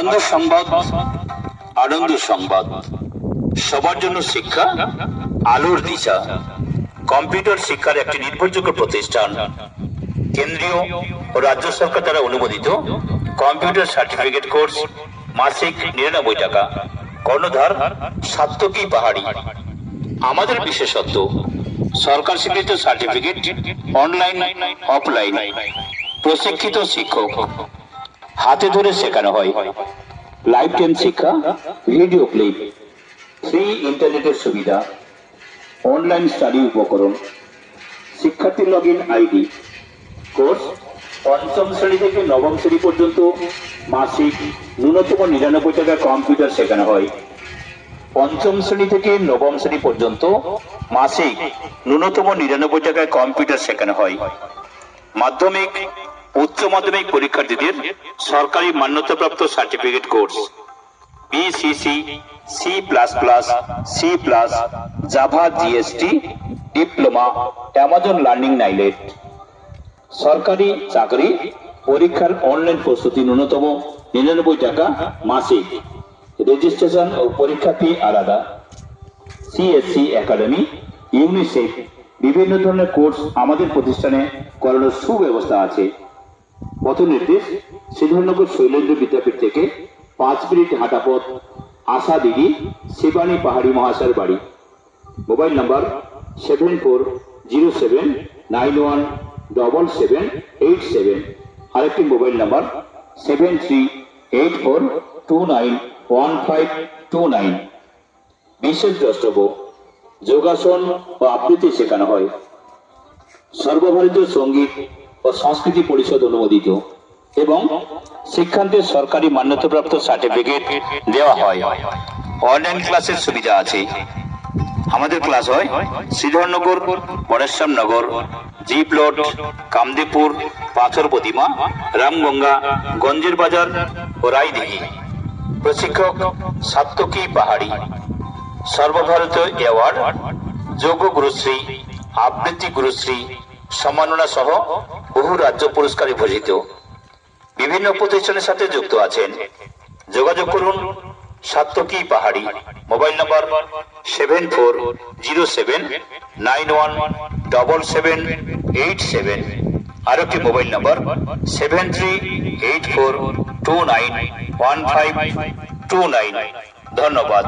আনন্দ সংবাদ, আনন্দ সংবাদ। সবার জন্য শিক্ষা, আলোর দিশা। কম্পিউটার শিক্ষার একটি নির্ভরযোগ্য প্রতিষ্ঠান। কেন্দ্রীয় ও রাজ্য সরকার দ্বারা অনুমোদিত কম্পিউটার সার্টিফিকেট কোর্স, মাসিক 99 টাকা। কর্ণধার সাত্তকী পাহাড়ি। আমাদের বিশেষত্ব সরকার স্বীকৃত সার্টিফিকেট, অনলাইন অফলাইন, প্রশিক্ষিত শিক্ষক, হাতে ধরে শেখানো হয়, লাইভ টাইম শিক্ষা, ভিডিও ক্লিপ, ফ্রি ইন্টারনেটের সুবিধা, অনলাইন স্টাডি উপকরণ, শিক্ষার্থী লগ ইন আইডি। কোর্স পঞ্চম শ্রেণী থেকে নবম শ্রেণী পর্যন্ত মাসিক ন্যূনতম 99 টাকা কম্পিউটার শেখানো হয়। পঞ্চম শ্রেণী থেকে নবম শ্রেণী পর্যন্ত মাসিক ন্যূনতম 99 টাকায় কম্পিউটার শেখানো হয়। মাধ্যমিক, উচ্চ মাধ্যমিক পরীক্ষার্থীদের সরকারি মান্যতাপ্রাপ্ত certificate course, BCC, C++, C++, Java, GST, diploma, Amazon learning NIELIT. সরকারি চাকরি পরীক্ষার অনলাইন প্রস্তুতি ন্যূনতম 99 টাকা মাসিক, রেজিস্ট্রেশন ও পরীক্ষা ফি আলাদা। সিএসসি একাডেমি, ইউনিসেফ বিভিন্ন ধরনের কোর্স আমাদের প্রতিষ্ঠানে করানোর সুব্যবস্থা আছে। পথ নির্দেশ শ্রীধরনগর শৈলেন্দ্র বিদ্যাপীঠ থেকে 5 মিনিট হাঁটা পথ আশা দিদি শিবানী পাহাড়ি মহাশয়ের বাড়ি। Mobile number 740691778787। আরেকটি মোবাইল নাম্বার 7384291529। বিশেষ দ্রষ্টব্য যোগাসন ও আবৃত্তি শেখানো হয়। সর্বভারতীয় সঙ্গীত ও সংস্কৃতি পরিষদ অনুমোদিত এবং শিক্ষান্তের সরকারি মান্যতাপ্রাপ্ত সার্টিফিকেট দেওয়া হয়। অনলাইন ক্লাসের সুবিধা আছে। আমাদের ক্লাস হয় শ্রীধরনগর, পরেশরামনগর, জি প্লট, কামদেবপুর, পাথর প্রতিমা, রামগঙ্গা, গঞ্জের বাজার ও রায়দিঘি। প্রশিক্ষক সাত্তকী পাহাড়ি। সর্বভারতীয় অ্যাওয়ার্ড, যোগ্য গুরুশ্রী, আবৃত্তি গুরুশ্রী, সম্মাননা সহ বহু রাজ্য পুরস্কারে ভূষিত। বিভিন্ন প্রতিষ্ঠানের সাথে যুক্ত আছেন। যোগাযোগ করুন সাত্তকী পাহাড়ি। Mobile number 7407917787। আর একটি মোবাইল নাম্বার 7384291529। ধন্যবাদ।